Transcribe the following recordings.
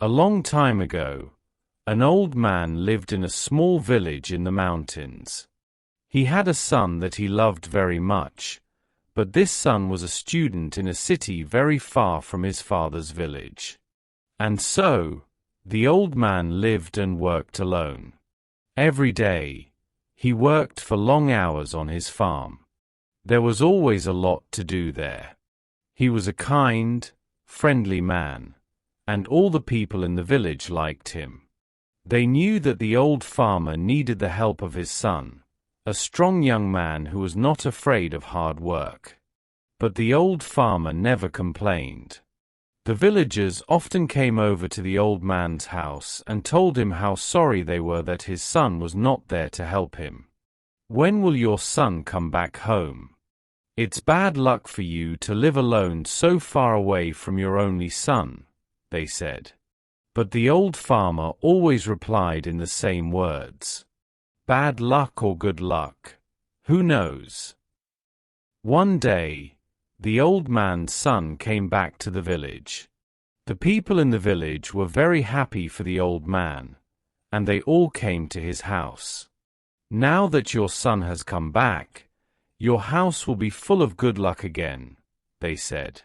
A long time ago, an old man lived in a small village in the mountains. He had a son that he loved very much, but this son was a student in a city very far from his father's village. And so, the old man lived and worked alone. Every day, he worked for long hours on his farm. There was always a lot to do there. He was a kind, friendly man, and all the people in the village liked him. They knew that the old farmer needed the help of his son, a strong young man who was not afraid of hard work. But the old farmer never complained. The villagers often came over to the old man's house and told him how sorry they were that his son was not there to help him. "When will your son come back home? It's bad luck for you to live alone so far away from your only son," they said. But the old farmer always replied in the same words. "Bad luck or good luck, who knows?" One day, the old man's son came back to the village. The people in the village were very happy for the old man, and they all came to his house. "Now that your son has come back, your house will be full of good luck again," they said.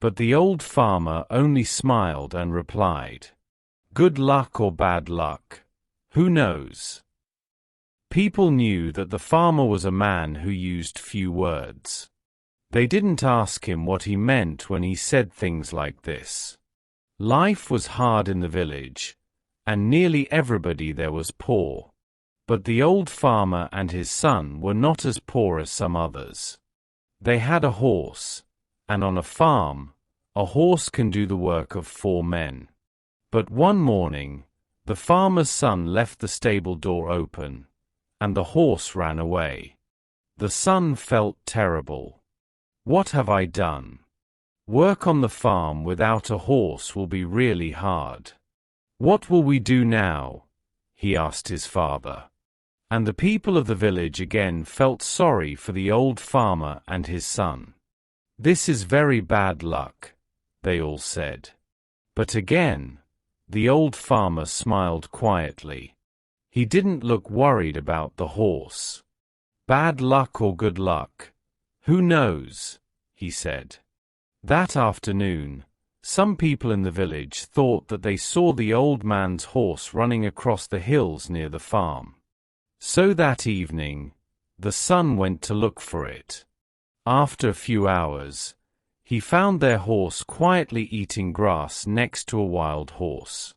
But the old farmer only smiled and replied, "Good luck or bad luck, who knows?" People knew that the farmer was a man who used few words. They didn't ask him what he meant when he said things like this. Life was hard in the village, and nearly everybody there was poor. But the old farmer and his son were not as poor as some others. They had a horse, and on a farm, a horse can do the work of 4 men. But one morning, the farmer's son left the stable door open, and the horse ran away. The son felt terrible. "What have I done? Work on the farm without a horse will be really hard. What will we do now?" he asked his father. And the people of the village again felt sorry for the old farmer and his son. "This is very bad luck," they all said. But again, the old farmer smiled quietly. He didn't look worried about the horse. "Bad luck or good luck, who knows?" he said. That afternoon, some people in the village thought that they saw the old man's horse running across the hills near the farm. So that evening, the son went to look for it. After a few hours, he found their horse quietly eating grass next to a wild horse.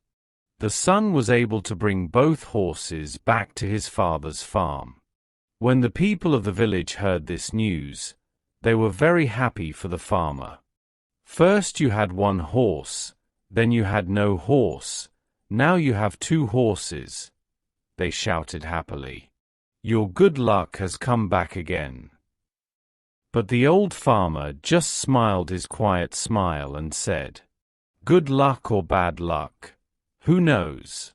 The son was able to bring both horses back to his father's farm. When the people of the village heard this news, they were very happy for the farmer. "First you had 1 horse, then you had no horse, now you have 2 horses," they shouted happily. "Your good luck has come back again." But the old farmer just smiled his quiet smile and said, "Good luck or bad luck, who knows?"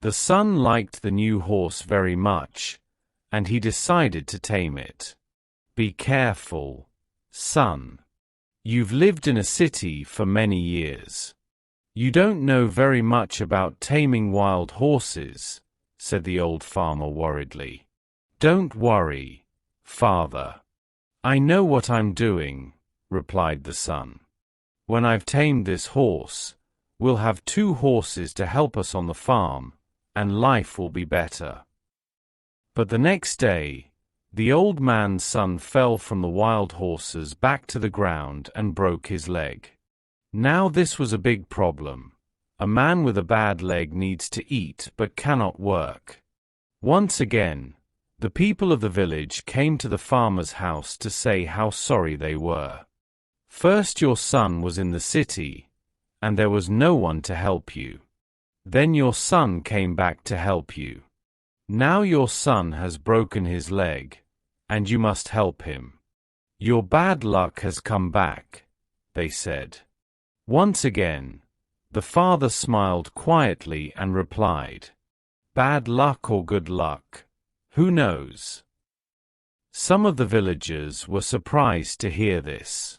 The son liked the new horse very much, and he decided to tame it. "Be careful, son. You've lived in a city for many years. You don't know very much about taming wild horses," said the old farmer worriedly. "Don't worry, father. I know what I'm doing," replied the son. "When I've tamed this horse, we'll have 2 horses to help us on the farm, and life will be better." But the next day, the old man's son fell from the wild horses back to the ground and broke his leg. Now this was a big problem. A man with a bad leg needs to eat but cannot work. Once again, the people of the village came to the farmer's house to say how sorry they were. "First your son was in the city, and there was no one to help you. Then your son came back to help you. Now your son has broken his leg, and you must help him. Your bad luck has come back," they said. Once again, the father smiled quietly and replied, "Bad luck or good luck, who knows?" Some of the villagers were surprised to hear this.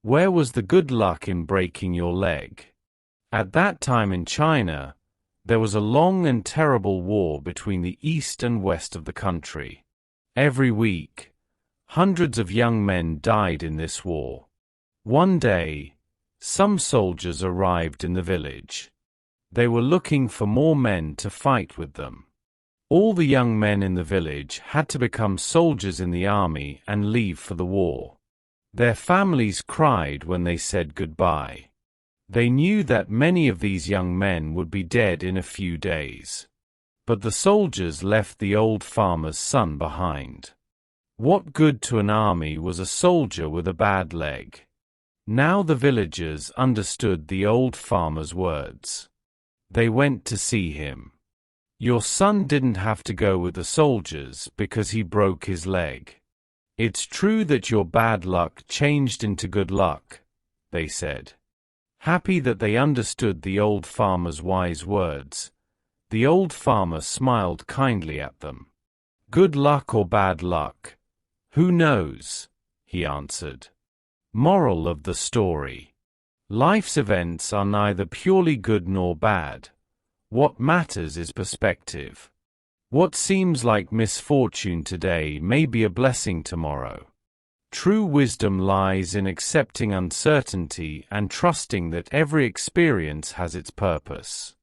Where was the good luck in breaking your leg? At that time in China, there was a long and terrible war between the east and west of the country. Every week, hundreds of young men died in this war. One day, some soldiers arrived in the village. They were looking for more men to fight with them. All the young men in the village had to become soldiers in the army and leave for the war. Their families cried when they said goodbye. They knew that many of these young men would be dead in a few days. But the soldiers left the old farmer's son behind. What good to an army was a soldier with a bad leg? Now the villagers understood the old farmer's words. They went to see him. Your son didn't have to go with the soldiers because he broke his leg. It's true that your bad luck changed into good luck, they said. Happy that they understood the old farmer's wise words, the old farmer smiled kindly at them. Good luck or bad luck? Who knows? He answered. Moral of the story. Life's events are neither purely good nor bad. What matters is perspective. What seems like misfortune today may be a blessing tomorrow. True wisdom lies in accepting uncertainty and trusting that every experience has its purpose.